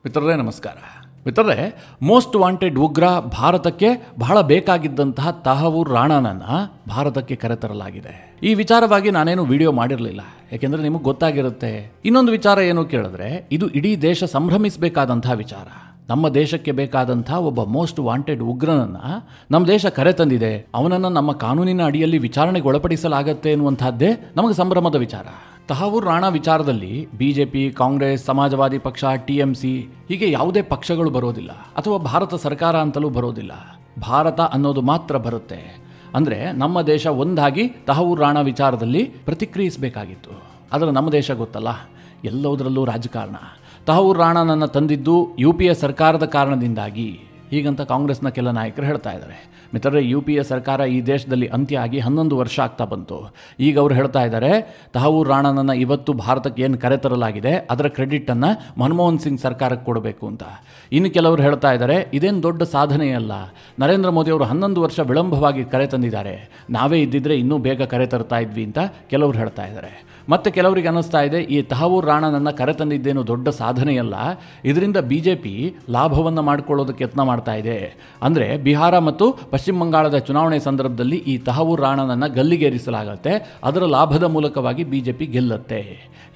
ಮಿತ್ರರೇ ನಮಸ್ಕಾರ. ಮಿತ್ರರೇ, ಮೋಸ್ಟ್ ವಾಂಟೆಡ್ ಉಗ್ರ ಭಾರತಕ್ಕೆ ಬಹಳ ಬೇಕಾಗಿದ್ದಂತಹ ತಹವೂರ್ ರಾಣಾನನ್ನು ಭಾರತಕ್ಕೆ ಕರೆತರಲಾಗಿದೆ. ಈ ವಿಚಾರವಾಗಿ ನಾನೇನು ವಿಡಿಯೋ ಮಾಡಿರಲಿಲ್ಲ, ಯಾಕೆಂದರೆ ನಿಮಗೆ ಗೊತ್ತಾಗಿರುತ್ತೆ. ಇನ್ನೊಂದು ವಿಚಾರ ಏನು ಕೇಳಿದ್ರೆ, ಇದು ಇಡೀ ದೇಶ ಸಂಭ್ರಮಿಸಬೇಕಾದಂತಹ ವಿಚಾರ. ನಮ್ಮ ದೇಶಕ್ಕೆ ಬೇಕಾದಂಥ ಒಬ್ಬ ಮೋಸ್ಟ್ ವಾಂಟೆಡ್ ಉಗ್ರನನ್ನು ನಮ್ಮ ದೇಶ ಕರೆತಂದಿದೆ. ಅವನನ್ನು ನಮ್ಮ ಕಾನೂನಿನ ಅಡಿಯಲ್ಲಿ ವಿಚಾರಣೆಗೆ ಒಳಪಡಿಸಲಾಗತ್ತೆ ಎನ್ನುವಂತಹದ್ದೇ ನಮಗೆ ಸಂಭ್ರಮದ ವಿಚಾರ. ತಹವೂರ್ ರಾಣಾ ವಿಚಾರದಲ್ಲಿ ಬಿಜೆಪಿ, ಕಾಂಗ್ರೆಸ್, ಸಮಾಜವಾದಿ ಪಕ್ಷ, ಟಿಎಂಸಿ ಹೀಗೆ ಯಾವುದೇ ಪಕ್ಷಗಳು ಬರೋದಿಲ್ಲ, ಅಥವಾ ಭಾರತ ಸರ್ಕಾರ ಅಂತಲೂ ಬರೋದಿಲ್ಲ. ಭಾರತ ಅನ್ನೋದು ಮಾತ್ರ ಬರುತ್ತೆ. ಅಂದರೆ ನಮ್ಮ ದೇಶ ಒಂದಾಗಿ ತಹವೂರ್ ರಾಣಾ ವಿಚಾರದಲ್ಲಿ ಪ್ರತಿಕ್ರಿಯಿಸಬೇಕಾಗಿತ್ತು. ಆದರೆ ನಮ್ಮ ದೇಶ ಗೊತ್ತಲ್ಲ, ಎಲ್ಲದರಲ್ಲೂ ರಾಜಕಾರಣ. ತಹವೂರ್ ರಾಣಾನನ್ನು ತಂದಿದ್ದು UPA ಸರ್ಕಾರದ ಕಾರಣದಿಂದಾಗಿ ಹೀಗಂತ ಕಾಂಗ್ರೆಸ್ನ ಕೆಲ ನಾಯಕರು ಹೇಳ್ತಾ ಇದ್ದಾರೆ. ಮಿತ್ರರೇ, UPA ಸರ್ಕಾರ ಈ ದೇಶದಲ್ಲಿ ಅಂತ್ಯ ಆಗಿ 11 ವರ್ಷ ಆಗ್ತಾ ಬಂತು. ಈಗ ಅವರು ಹೇಳ್ತಾ ಇದ್ದಾರೆ, ತಹವೂರ್ ರಾಣಾನನ್ನು ಇವತ್ತು ಭಾರತಕ್ಕೆ ಏನು ಕರೆತರಲಾಗಿದೆ ಅದರ ಕ್ರೆಡಿಟನ್ನು ಮನಮೋಹನ್ ಸಿಂಗ್ ಸರ್ಕಾರಕ್ಕೆ ಕೊಡಬೇಕು ಅಂತ. ಇನ್ನು ಕೆಲವರು ಹೇಳ್ತಾ ಇದ್ದಾರೆ, ಇದೇನು ದೊಡ್ಡ ಸಾಧನೆಯಲ್ಲ, ನರೇಂದ್ರ ಮೋದಿ ಅವರು 11 ವರ್ಷ ವಿಳಂಬವಾಗಿ ಕರೆ ತಂದಿದ್ದಾರೆ, ನಾವೇ ಇದ್ದಿದ್ರೆ ಇನ್ನೂ ಬೇಗ ಕರೆ ತರ್ತಾ ಇದ್ವಿ ಅಂತ ಕೆಲವರು ಹೇಳ್ತಾ ಇದ್ದಾರೆ. ಮತ್ತು ಕೆಲವರಿಗೆ ಅನ್ನಿಸ್ತಾ ಇದೆ, ಈ ತಹವೂರ್ ರಾಣಾನನ್ನು ಕರೆತಂದಿದ್ದೇನು ದೊಡ್ಡ ಸಾಧನೆಯಲ್ಲ, ಇದರಿಂದ BJP ಲಾಭವನ್ನು ಮಾಡಿಕೊಳ್ಳೋದಕ್ಕೆ ಯತ್ನ ಮಾಡ್ತಾ ಇದೆ. ಅಂದರೆ ಬಿಹಾರ ಮತ್ತು ಪಶ್ಚಿಮ ಬಂಗಾಳದ ಚುನಾವಣೆ ಸಂದರ್ಭದಲ್ಲಿ ಈ ತಹವೂರ್ ರಾಣಾನನ್ನು ಗಲ್ಲಿಗೇರಿಸಲಾಗುತ್ತೆ, ಅದರ ಲಾಭದ ಮೂಲಕವಾಗಿ BJP ಗೆಲ್ಲುತ್ತೆ,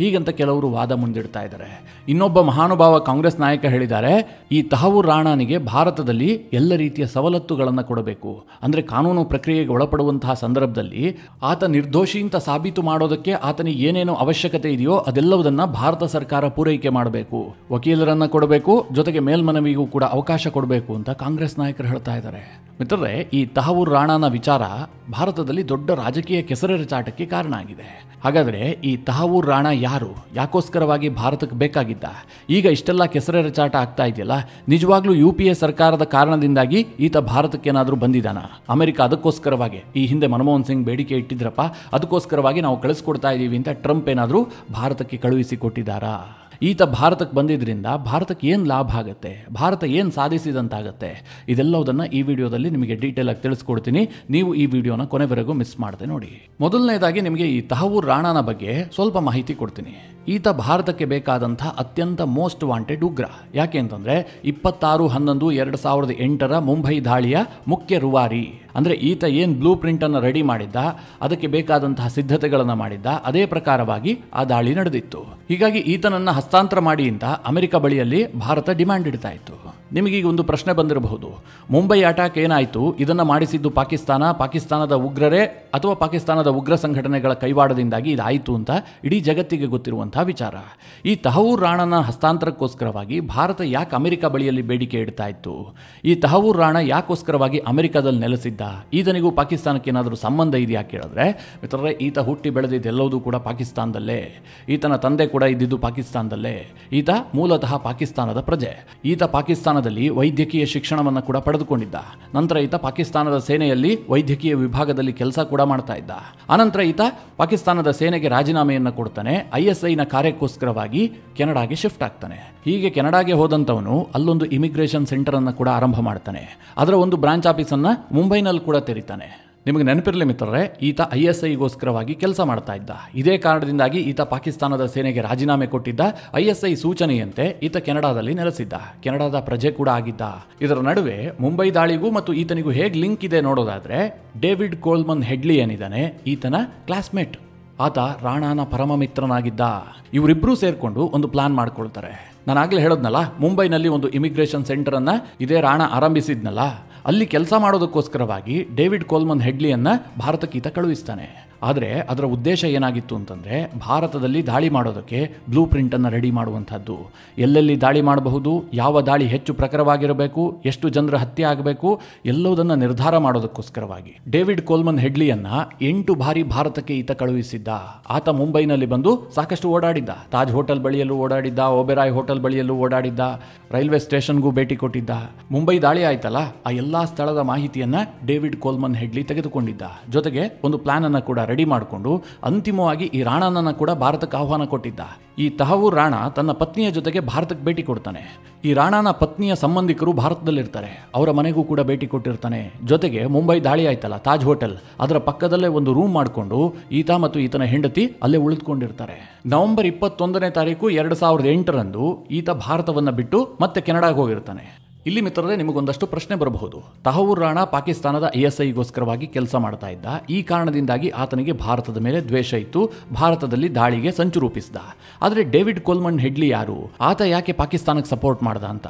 ಹೀಗಂತ ಕೆಲವರು ವಾದ ಮುಂದಿಡ್ತಾ ಇದ್ದಾರೆ. ಇನ್ನೊಬ್ಬ ಮಹಾನುಭಾವ ಕಾಂಗ್ರೆಸ್ ನಾಯಕ ಹೇಳಿದ್ದಾರೆ, ಈ ತಹವೂರ್ ರಾಣಾನಿಗೆ ಭಾರತದಲ್ಲಿ ಎಲ್ಲ ರೀತಿಯ ಸವಲತ್ತುಗಳನ್ನು ಕೊಡಬೇಕು. ಅಂದರೆ ಕಾನೂನು ಪ್ರಕ್ರಿಯೆಗೆ ಒಳಪಡುವಂತಹ ಸಂದರ್ಭದಲ್ಲಿ ಆತ ನಿರ್ದೋಷಿ ಅಂತ ಸಾಬೀತು ಮಾಡೋದಕ್ಕೆ ಆತನಿಗೆ ಏನೇನು ಅವಶ್ಯಕತೆ ಇದೆಯೋ ಅದೆಲ್ಲವುದನ್ನು ಭಾರತ ಸರ್ಕಾರ ಪೂರೈಕೆ ಮಾಡಬೇಕು, ವಕೀಲರನ್ನು ಕೊಡಬೇಕು, ಜೊತೆಗೆ ಮೇಲ್ಮನವಿಗೂ ಕೂಡ ಅವಕಾಶ ಕೊಡಬೇಕು ಅಂತ ಕಾಂಗ್ರೆಸ್ ನಾಯಕರು ಹೇಳ್ತಾ ಇದ್ದಾರೆ. ಮಿತ್ರರೇ, ಈ ತಹವೂರ್ ರಾಣಾನ ವಿಚಾರ ಭಾರತದಲ್ಲಿ ದೊಡ್ಡ ರಾಜಕೀಯ ಕೆಸರೆರಚಾಟಕ್ಕೆ ಕಾರಣ ಆಗಿದೆ. ಹಾಗಾದರೆ ಈ ತಹವೂರ್ ರಾಣಾ ಯಾರು, ಯಾಕೋಸ್ಕರವಾಗಿ ಭಾರತಕ್ಕೆ ಬೇಕಾಗಿದ್ದ? ಈಗ ಇಷ್ಟೆಲ್ಲ ಕೆಸರೆರಚಾಟ ಆಗ್ತಾ ಇದೆಯಲ್ಲ, ನಿಜವಾಗ್ಲೂ UPA ಸರ್ಕಾರದ ಕಾರಣದಿಂದಾಗಿ ಈತ ಭಾರತಕ್ಕೆ ಏನಾದರೂ ಬಂದಿದ್ದಾನ? ಅಮೆರಿಕ ಅದಕ್ಕೋಸ್ಕರವಾಗಿ ಈ ಹಿಂದೆ ಮನಮೋಹನ್ ಸಿಂಗ್ ಬೇಡಿಕೆ ಇಟ್ಟಿದ್ರಪ್ಪ, ಅದಕ್ಕೋಸ್ಕರವಾಗಿ ನಾವು ಕಳಿಸ್ಕೊಡ್ತಾ ಇದ್ದೀವಿ ಅಂತ ಟ್ರಂಪ್ ಏನಾದರೂ ಭಾರತಕ್ಕೆ ಕಳುಹಿಸಿ ಕೊಟ್ಟಿದ್ದಾರಾ? ಈತ ಭಾರತಕ್ಕೆ ಬಂದಿದ್ದರಿಂದ ಭಾರತಕ್ಕೆ ಏನು ಲಾಭ ಆಗುತ್ತೆ, ಭಾರತ ಏನು ಸಾಧಿಸಿದಂತಾಗತ್ತೆ, ಇದೆಲ್ಲವುದನ್ನು ಈ ವಿಡಿಯೋದಲ್ಲಿ ನಿಮಗೆ ಡೀಟೇಲ್ ಆಗಿ ತಿಳಿಸ್ಕೊಡ್ತೀನಿ. ನೀವು ಈ ವಿಡಿಯೋನ ಕೊನೆವರೆಗೂ ಮಿಸ್ ಮಾಡದೆ ನೋಡಿ. ಮೊದಲನೇದಾಗಿ ನಿಮಗೆ ಈ ತಹವೂರ್ ರಾಣಾನ ಬಗ್ಗೆ ಸ್ವಲ್ಪ ಮಾಹಿತಿ ಕೊಡ್ತೀನಿ. ಈತ ಭಾರತಕ್ಕೆ ಬೇಕಾದಂಥ ಅತ್ಯಂತ ಮೋಸ್ಟ್ ವಾಂಟೆಡ್ ಉಗ್ರ. ಯಾಕೆ ಅಂತಂದರೆ 26/11/2008 ಮುಂಬೈ ದಾಳಿಯ ಮುಖ್ಯ ರೂವಾರಿ. ಅಂದರೆ ಈತ ಏನು ಬ್ಲೂ ಪ್ರಿಂಟನ್ನು ರೆಡಿ ಮಾಡಿದ್ದ, ಅದಕ್ಕೆ ಬೇಕಾದಂತಹ ಸಿದ್ಧತೆಗಳನ್ನು ಮಾಡಿದ್ದ, ಅದೇ ಪ್ರಕಾರವಾಗಿ ಆ ದಾಳಿ ನಡೆದಿತ್ತು. ಹೀಗಾಗಿ ಈತನನ್ನು ಹಸ್ತಾಂತರ ಮಾಡಿ ಅಂತ ಅಮೆರಿಕ ಬಳಿಯಲ್ಲಿ ಭಾರತ ಡಿಮ್ಯಾಂಡ್ ಇಡ್ತಾ ಇತ್ತು. ನಿಮಗೀಗ ಒಂದು ಪ್ರಶ್ನೆ ಬಂದಿರಬಹುದು, ಮುಂಬೈ ಅಟ್ಯಾಕ್ ಏನಾಯಿತು, ಇದನ್ನು ಮಾಡಿಸಿದ್ದು ಪಾಕಿಸ್ತಾನದ ಉಗ್ರರೇ ಅಥವಾ ಪಾಕಿಸ್ತಾನದ ಉಗ್ರ ಸಂಘಟನೆಗಳ ಕೈವಾಡದಿಂದಾಗಿ ಇದಾಯಿತು ಅಂತ ಇಡೀ ಜಗತ್ತಿಗೆ ಗೊತ್ತಿರುವಂತಹ ವಿಚಾರ. ಈ ತಹವೂರ್ ರಾಣಾನ ಹಸ್ತಾಂತರಕ್ಕೋಸ್ಕರವಾಗಿ ಭಾರತ ಯಾಕೆ ಅಮೆರಿಕ ಬಳಿಯಲ್ಲಿ ಬೇಡಿಕೆ ಇಡ್ತಾ ಇತ್ತು? ಈ ತಹವೂರ್ ರಾಣಾ ಯಾಕೋಸ್ಕರವಾಗಿ ಅಮೆರಿಕದಲ್ಲಿ ನೆಲೆಸಿದ್ದ? ಈತನಿಗೂ ಪಾಕಿಸ್ತಾನಕ್ಕೆ ಏನಾದರೂ ಸಂಬಂಧ ಇದೆಯಾ ಕೇಳಿದ್ರೆ, ಮಿತ್ರರೇ, ಈತ ಹುಟ್ಟಿ ಬೆಳೆದಿದ್ದೆಲ್ಲವೂ ಕೂಡ ಪಾಕಿಸ್ತಾನದಲ್ಲೇ. ಈತನ ತಂದೆ ಕೂಡ ಇದ್ದಿದ್ದು ಪಾಕಿಸ್ತಾನದಲ್ಲೇ. ಈತ ಮೂಲತಃ ಪಾಕಿಸ್ತಾನದ ಪ್ರಜೆ. ಈತ ಪಾಕಿಸ್ತಾನದಲ್ಲಿ ವೈದ್ಯಕೀಯ ಶಿಕ್ಷಣವನ್ನು ಕೂಡ ಪಡೆದುಕೊಂಡಿದ್ದ. ನಂತರ ಈತ ಪಾಕಿಸ್ತಾನದ ಸೇನೆಯಲ್ಲಿ ವೈದ್ಯಕೀಯ ವಿಭಾಗದಲ್ಲಿ ಕೆಲಸ ಕೂಡ ಮಾಡ್ತಾ ಇದ್ದ. ಆನಂತರ ಈತ ಪಾಕಿಸ್ತಾನದ ಸೇನೆಗೆ ರಾಜೀನಾಮೆಯನ್ನು ಕೊಡ್ತಾನೆ. ISIನ ಕಾರ್ಯಕ್ಕೋಸ್ಕರವಾಗಿ ಕೆನಡಾಗೆ ಶಿಫ್ಟ್ ಆಗ್ತಾನೆ. ಹೀಗೆ ಕೆನಡಾಗೆ ಹೋದಂಥವನು ಅಲ್ಲೊಂದು ಇಮಿಗ್ರೇಷನ್ ಸೆಂಟರ್ ಅನ್ನು ಕೂಡ ಆರಂಭ ಮಾಡ್ತಾನೆ. ಅದರ ಒಂದು ಬ್ರಾಂಚ್ ಆಫೀಸನ್ನು ಮುಂಬೈನಲ್ಲಿ ಕೂಡ ತೆರೀತಾನೆ. ನಿಮಗೆ ನೆನಪಿರಲಿ ಮಿತ್ರರೇ, ಈತ ISIಗೋಸ್ಕರವಾಗಿ ಕೆಲಸ ಮಾಡ್ತಾ ಇದ್ದ. ಇದೇ ಕಾರಣದಿಂದಾಗಿ ಈತ ಪಾಕಿಸ್ತಾನದ ಸೇನೆಗೆ ರಾಜೀನಾಮೆ ಕೊಟ್ಟಿದ್ದ. ISI ಸೂಚನೆಯಂತೆ ಈತ ಕೆನಡಾದಲ್ಲಿ ನೆಲೆಸಿದ್ದ, ಕೆನಡಾದ ಪ್ರಜೆ ಕೂಡ ಆಗಿದ್ದ. ಇದರ ನಡುವೆ ಮುಂಬೈ ದಾಳಿಗೂ ಮತ್ತು ಈತನಿಗೂ ಹೇಗೆ ಲಿಂಕ್ ಇದೆ ನೋಡೋದಾದ್ರೆ, ಡೇವಿಡ್ ಕೋಲ್ಮನ್ ಹೆಡ್ಲಿ ಏನಿದ್ದಾನೆ, ಈತನ ಕ್ಲಾಸ್ಮೇಟ್. ಆತ ರಾಣಾನ ಪರಮ ಮಿತ್ರನಾಗಿದ್ದ. ಇವರಿಬ್ಬರೂ ಸೇರಿಕೊಂಡು ಒಂದು ಪ್ಲಾನ್ ಮಾಡ್ಕೊಳ್ತಾರೆ. ನಾನು ಆಗಲೇ ಹೇಳೋದ್ನಲ್ಲ, ಮುಂಬೈನಲ್ಲಿ ಒಂದು ಇಮಿಗ್ರೇಷನ್ ಸೆಂಟರನ್ನು ಇದೇ ರಾಣಾ ಆರಂಭಿಸಿದ್ನಲ್ಲ, ಅಲ್ಲಿ ಕೆಲಸ ಮಾಡೋದಕ್ಕೋಸ್ಕರವಾಗಿ ಡೇವಿಡ್ ಕೋಲ್ಮನ್ ಹೆಡ್ಲಿಯನ್ನು ಭಾರತಕ್ಕೆ ಈತ ಕಳುಹಿಸ್ತಾನೆ. ಆದರೆ ಅದರ ಉದ್ದೇಶ ಏನಾಗಿತ್ತು ಅಂತಂದರೆ, ಭಾರತದಲ್ಲಿ ದಾಳಿ ಮಾಡೋದಕ್ಕೆ ಬ್ಲೂ ಪ್ರಿಂಟನ್ನು ರೆಡಿ ಮಾಡುವಂಥದ್ದು. ಎಲ್ಲೆಲ್ಲಿ ದಾಳಿ ಮಾಡಬಹುದು, ಯಾವ ದಾಳಿ ಹೆಚ್ಚು ಪ್ರಖರವಾಗಿರಬೇಕು, ಎಷ್ಟು ಜನರ ಹತ್ಯೆ ಆಗಬೇಕು, ಎಲ್ಲವುದನ್ನು ನಿರ್ಧಾರ ಮಾಡೋದಕ್ಕೋಸ್ಕರವಾಗಿ ಡೇವಿಡ್ ಕೋಲ್ಮನ್ ಹೆಡ್ಲಿಯನ್ನು 8 ಬಾರಿ ಭಾರತಕ್ಕೆ ಈತ ಕಳುಹಿಸಿದ್ದ. ಆತ ಮುಂಬೈನಲ್ಲಿ ಬಂದು ಸಾಕಷ್ಟು ಓಡಾಡಿದ್ದ. ತಾಜ್ ಹೋಟೆಲ್ ಬಳಿಯಲ್ಲೂ ಓಡಾಡಿದ್ದ, ಓಬೆರಾಯ್ ಹೋಟೆಲ್ ಬಳಿಯಲ್ಲೂ ಓಡಾಡಿದ್ದ, ರೈಲ್ವೆ ಸ್ಟೇಷನ್ಗೂ ಭೇಟಿ ಕೊಟ್ಟಿದ್ದ. ಮುಂಬೈ ದಾಳಿ ಆಯ್ತಲ್ಲ, ಆ ಎಲ್ಲ ಸ್ಥಳದ ಮಾಹಿತಿಯನ್ನು ಡೇವಿಡ್ ಕೋಲ್ಮನ್ ಹೆಡ್ಲಿ ತೆಗೆದುಕೊಂಡಿದ್ದ. ಜೊತೆಗೆ ಒಂದು ಪ್ಲಾನ್ ಅನ್ನು ಕೂಡ ರೆಡಿ ಮಾಡಿಕೊಂಡು ಅಂತಿಮವಾಗಿ ಈ ರಾಣಾನನ್ನ ಕೂಡ ಭಾರತಕ್ಕೆ ಆಹ್ವಾನ ಕೊಟ್ಟಿದ್ದ. ಈ ತಹವೂರ್ ರಾಣಾ ತನ್ನ ಪತ್ನಿಯ ಜೊತೆಗೆ ಭಾರತಕ್ಕೆ ಭೇಟಿ ಕೊಡ್ತಾನೆ. ಈ ರಾಣಾನ ಪತ್ನಿಯ ಸಂಬಂಧಿಕರು ಭಾರತದಲ್ಲಿರ್ತಾರೆ, ಅವರ ಮನೆಗೂ ಕೂಡ ಭೇಟಿ ಕೊಟ್ಟಿರ್ತಾನೆ. ಜೊತೆಗೆ ಮುಂಬೈ ದಾಳಿ ಆಯ್ತಲ್ಲ, ತಾಜ್ ಹೋಟೆಲ್, ಅದರ ಪಕ್ಕದಲ್ಲೇ ಒಂದು ರೂಮ್ ಮಾಡಿಕೊಂಡು ಈತ ಮತ್ತು ಈತನ ಹೆಂಡತಿ ಅಲ್ಲೇ ಉಳಿದುಕೊಂಡಿರ್ತಾರೆ. ನವೆಂಬರ್ 21ನೇ ತಾರೀಕು 2008ರಂದು ಈತ ಭಾರತವನ್ನು ಬಿಟ್ಟು ಮತ್ತೆ ಕೆನಡಾಗೆ ಹೋಗಿರ್ತಾನೆ. ಇಲ್ಲಿ ಮಿತ್ರರೇ, ನಿಮಗೊಂದಷ್ಟು ಪ್ರಶ್ನೆ ಬರಬಹುದು. ತಹವೂರ್ ರಾಣಾ ಪಾಕಿಸ್ತಾನದ ISIಗೋಸ್ಕರವಾಗಿ ಕೆಲಸ ಮಾಡ್ತಾ ಇದ್ದ. ಈ ಕಾರಣದಿಂದಾಗಿ ಆತನಿಗೆ ಭಾರತದ ಮೇಲೆ ದ್ವೇಷ ಇತ್ತು, ಭಾರತದಲ್ಲಿ ದಾಳಿಗೆ ಸಂಚು ರೂಪಿಸಿದ. ಆದರೆ ಡೇವಿಡ್ ಕೋಲ್ಮನ್ ಹೆಡ್ಲಿ ಯಾರು? ಆತ ಯಾಕೆ ಪಾಕಿಸ್ತಾನಕ್ಕೆ ಸಪೋರ್ಟ್ ಮಾಡ್ದ ಅಂತ.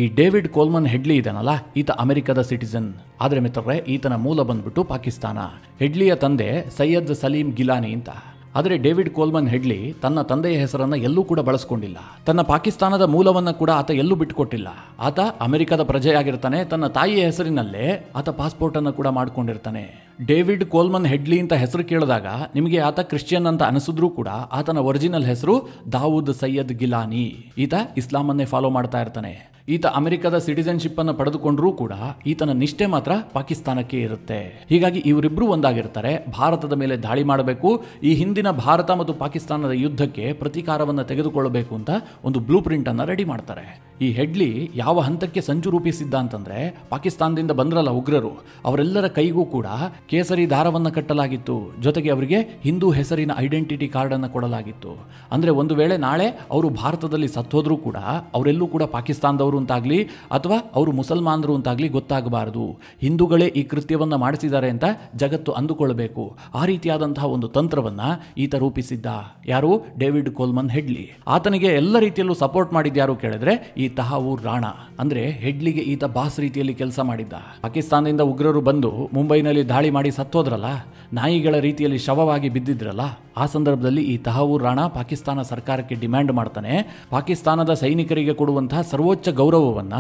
ಈ ಡೇವಿಡ್ ಕೋಲ್ಮನ್ ಹೆಡ್ಲಿ ಇದನಲ್ಲ, ಈತ ಅಮೆರಿಕದ ಸಿಟಿಸನ್. ಆದರೆ ಮಿತ್ರರೇ, ಈತನ ಮೂಲ ಬಂದ್ಬಿಟ್ಟು ಪಾಕಿಸ್ತಾನ. ಹೆಡ್ಲಿಯ ತಂದೆ ಸೈಯದ್ ಸಲೀಂ ಗಿಲಾನಿ ಅಂತ. ಆದರೆ ಡೇವಿಡ್ ಕೋಲ್ಮನ್ ಹೆಡ್ಲಿ ತನ್ನ ತಂದೆಯ ಹೆಸರನ್ನು ಎಲ್ಲೂ ಕೂಡ ಬಳಸ್ಕೊಂಡಿಲ್ಲ. ತನ್ನ ಪಾಕಿಸ್ತಾನದ ಮೂಲವನ್ನು ಕೂಡ ಆತ ಎಲ್ಲೂ ಬಿಟ್ಟುಕೊಟ್ಟಿಲ್ಲ. ಆತ ಅಮೆರಿಕದ ಪ್ರಜೆಯಾಗಿರ್ತಾನೆ. ತನ್ನ ತಾಯಿಯ ಹೆಸರಿನಲ್ಲೇ ಆತ ಪಾಸ್ಪೋರ್ಟ್ ಅನ್ನು ಕೂಡ ಮಾಡ್ಕೊಂಡಿರ್ತಾನೆ. ಡೇವಿಡ್ ಕೋಲ್ಮನ್ ಹೆಡ್ಲಿ ಅಂತ ಹೆಸರು ಕೇಳಿದಾಗ ನಿಮಗೆ ಆತ ಕ್ರಿಶ್ಚಿಯನ್ ಅಂತ ಅನಿಸಿದ್ರೂ ಕೂಡ ಆತನ ಒರಿಜಿನಲ್ ಹೆಸರು ದಾವೂದ್ ಸೈಯದ್ ಗಿಲಾನಿ. ಈತ ಇಸ್ಲಾಮನ್ನೇ ಫಾಲೋ ಮಾಡ್ತಾ ಇರ್ತಾನೆ. ಈತ ಅಮೆರಿಕದ ಸಿಟಿಸನ್ಶಿಪ್ ಅನ್ನು ಪಡೆದುಕೊಂಡ್ರೂ ಕೂಡ ಈತನ ನಿಷ್ಠೆ ಮಾತ್ರ ಪಾಕಿಸ್ತಾನಕ್ಕೆ ಇರುತ್ತೆ. ಹೀಗಾಗಿ ಇವರಿಬ್ರು ಒಂದಾಗಿರ್ತಾರೆ. ಭಾರತದ ಮೇಲೆ ದಾಳಿ ಮಾಡಬೇಕು, ಈ ಹಿಂದಿನ ಭಾರತ ಮತ್ತು ಪಾಕಿಸ್ತಾನದ ಯುದ್ಧಕ್ಕೆ ಪ್ರತೀಕಾರವನ್ನು ತೆಗೆದುಕೊಳ್ಳಬೇಕು ಅಂತ ಒಂದು ಬ್ಲೂ ಪ್ರಿಂಟ್ ಅನ್ನು ರೆಡಿ ಮಾಡ್ತಾರೆ. ಈ ಹೆಡ್ಲಿ ಯಾವ ಹಂತಕ್ಕೆ ಸಂಚು ರೂಪಿಸಿದ್ದ ಅಂತಂದ್ರೆ, ಪಾಕಿಸ್ತಾನದಿಂದ ಬಂದ್ರಲ್ಲ ಉಗ್ರರು, ಅವರೆಲ್ಲರ ಕೈಗೂ ಕೂಡ ಕೇಸರಿ ದಾರವನ್ನು ಕಟ್ಟಲಾಗಿತ್ತು. ಜೊತೆಗೆ ಅವರಿಗೆ ಹಿಂದೂ ಹೆಸರಿನ ಐಡೆಂಟಿಟಿ ಕಾರ್ಡ್ ಅನ್ನು ಕೊಡಲಾಗಿತ್ತು. ಅಂದ್ರೆ ಒಂದು ವೇಳೆ ನಾಳೆ ಅವರು ಭಾರತದಲ್ಲಿ ಸತ್ತೋದ್ರೂ ಕೂಡ ಅವರೆಲ್ಲೂ ಕೂಡ ಪಾಕಿಸ್ತಾನದವರು ಅಂತಾಗ್ಲಿ ಅಥವಾ ಅವರು ಮುಸಲ್ಮಾನರು ಅಂತಾಗ್ಲಿ ಗೊತ್ತಾಗಬಾರದು. ಹಿಂದೂಗಳೇ ಈ ಕೃತ್ಯವನ್ನ ಮಾಡಿಸಿದ್ದಾರೆ ಅಂತ ಜಗತ್ತು ಅಂದುಕೊಳ್ಳಬೇಕು. ಆ ರೀತಿಯಾದಂತಹ ಒಂದು ತಂತ್ರವನ್ನ ಈತ ರೂಪಿಸಿದ್ದ. ಯಾರು? David Coleman Headley. ಆತನಿಗೆ ಎಲ್ಲ ರೀತಿಯಲ್ಲೂ ಸಪೋರ್ಟ್ ಮಾಡಿದ್ಯಾರು ಕೇಳಿದ್ರೆ ಈ ತಹವೂರ್ ರಾಣಾ. ಅಂದ್ರೆ ಹೆಡ್ಲಿಗೆ ಈತ ಬಾಸ್ ರೀತಿಯಲ್ಲಿ ಕೆಲಸ ಮಾಡಿದ್ದ. ಪಾಕಿಸ್ತಾನದಿಂದ ಉಗ್ರರು ಬಂದು ಮುಂಬೈನಲ್ಲಿ ದಾಳಿ ಮಾಡಿ ಸತ್ತೋದ್ರಲ್ಲ, ನಾಯಿಗಳ ರೀತಿಯಲ್ಲಿ ಶವವಾಗಿ ಬಿದ್ದಿದ್ರಲ್ಲ, ಆ ಸಂದರ್ಭದಲ್ಲಿ ಈ ತಹವೂರ್ ರಾಣಾ ಪಾಕಿಸ್ತಾನ ಸರ್ಕಾರಕ್ಕೆ ಡಿಮ್ಯಾಂಡ್ ಮಾಡ್ತಾನೆ, ಪಾಕಿಸ್ತಾನದ ಸೈನಿಕರಿಗೆ ಕೊಡುವಂತಹ ಸರ್ವೋಚ್ಚ ಗೌರವವನ್ನ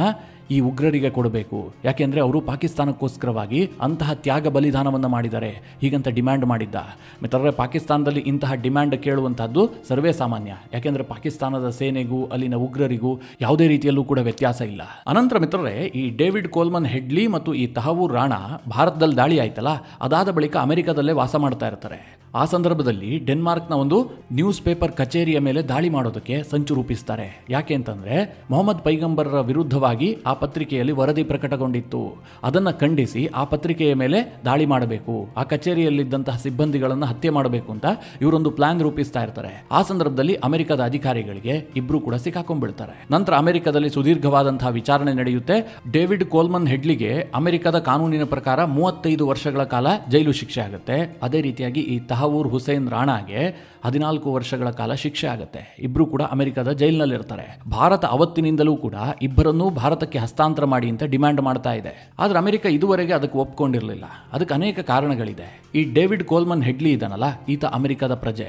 ಈ ಉಗ್ರರಿಗೆ ಕೊಡಬೇಕು. ಯಾಕೆಂದ್ರೆ ಅವರು ಪಾಕಿಸ್ತಾನಕ್ಕೋಸ್ಕರವಾಗಿ ಅಂತಹ ತ್ಯಾಗ ಬಲಿದಾನವನ್ನು ಮಾಡಿದ್ದಾರೆ, ಹೀಗಂತ ಡಿಮ್ಯಾಂಡ್ ಮಾಡಿದ್ದ. ಮಿತ್ರರೇ, ಪಾಕಿಸ್ತಾನದಲ್ಲಿ ಇಂತಹ ಡಿಮ್ಯಾಂಡ್ ಕೇಳುವಂತಹದ್ದು ಸರ್ವೇ ಸಾಮಾನ್ಯ. ಯಾಕೆಂದ್ರೆ ಪಾಕಿಸ್ತಾನದ ಸೇನೆಗೂ ಅಲ್ಲಿನ ಉಗ್ರರಿಗೂ ಯಾವುದೇ ರೀತಿಯಲ್ಲೂ ಕೂಡ ವ್ಯತ್ಯಾಸ ಇಲ್ಲ. ಅನಂತರ ಮಿತ್ರರೇ, ಈ ಡೇವಿಡ್ ಕೋಲ್ಮನ್ ಹೆಡ್ಲಿ ಮತ್ತು ಈ ತಹವೂರ್ ರಾಣಾ ಭಾರತದಲ್ಲಿ ದಾಳಿ ಆಯ್ತಲ್ಲ, ಅದಾದ ಬಳಿಕ ಅಮೆರಿಕದಲ್ಲೇ ವಾಸ ಮಾಡ್ತಾ ಇರ್ತಾರೆ. ಆ ಸಂದರ್ಭದಲ್ಲಿ ಡೆನ್ಮಾರ್ಕ್ನ ಒಂದು ನ್ಯೂಸ್ ಪೇಪರ್ ಕಚೇರಿಯ ಮೇಲೆ ದಾಳಿ ಮಾಡೋದಕ್ಕೆ ಸಂಚು ರೂಪಿಸ್ತಾರೆ. ಯಾಕೆ ಅಂತಂದ್ರೆ ಮೊಹಮ್ಮದ್ ಪೈಗಂಬರರ ವಿರುದ್ಧವಾಗಿ ಆ ಪತ್ರಿಕೆಯಲ್ಲಿ ವರದಿ ಪ್ರಕಟಗೊಂಡಿತ್ತು. ಅದನ್ನು ಖಂಡಿಸಿ ಆ ಪತ್ರಿಕೆಯ ಮೇಲೆ ದಾಳಿ ಮಾಡಬೇಕು, ಆ ಕಚೇರಿಯಲ್ಲಿದ್ದಂತಹ ಸಿಬ್ಬಂದಿಗಳನ್ನು ಹತ್ಯೆ ಮಾಡಬೇಕು ಅಂತ ಇವರೊಂದು ಪ್ಲಾನ್ ರೂಪಿಸ್ತಾ ಇರ್ತಾರೆ. ಆ ಸಂದರ್ಭದಲ್ಲಿ ಅಮೆರಿಕದ ಅಧಿಕಾರಿಗಳಿಗೆ ಇಬ್ರು ಕೂಡ ಸಿಕ್ಕಾಕೊಂಡ್ಬಿಡ್ತಾರೆ. ನಂತರ ಅಮೆರಿಕದಲ್ಲಿ ಸುದೀರ್ಘವಾದಂತಹ ವಿಚಾರಣೆ ನಡೆಯುತ್ತೆ. ಡೇವಿಡ್ ಕೋಲ್ಮನ್ ಹೆಡ್ಲಿಗೆ ಅಮೆರಿಕದ ಕಾನೂನಿನ ಪ್ರಕಾರ 35 ವರ್ಷಗಳ ಕಾಲ ಜೈಲು ಶಿಕ್ಷೆ ಆಗುತ್ತೆ. ಅದೇ ರೀತಿಯಾಗಿ ಈ ತಹವೂರ್ ಹುಸೇನ್ ರಾಣಾಗೆ 14 ವರ್ಷಗಳ ಕಾಲ ಶಿಕ್ಷೆ ಆಗುತ್ತೆ. ಇಬ್ರು ಕೂಡ ಅಮೆರಿಕದ ಜೈಲಿನಲ್ಲಿರ್ತಾರೆ. ಭಾರತ ಅವತ್ತಿನಿಂದಲೂ ಕೂಡ ಇಬ್ಬರನ್ನೂ ಭಾರತಕ್ಕೆ ಹಸ್ತಾಂತರ ಮಾಡಿ ಅಂತ ಡಿಮ್ಯಾಂಡ್ ಮಾಡ್ತಾ ಇದೆ. ಆದ್ರೆ ಅಮೆರಿಕ ಇದುವರೆಗೆ ಅದಕ್ಕೆ ಒಪ್ಕೊಂಡಿರಲಿಲ್ಲ. ಅದಕ್ಕೆ ಅನೇಕ ಕಾರಣಗಳಿದೆ. ಈ ಡೇವಿಡ್ ಕೋಲ್ಮನ್ ಹೆಡ್ಲಿ ಇದಾನಲ್ಲ, ಈತ ಅಮೆರಿಕದ ಪ್ರಜೆ.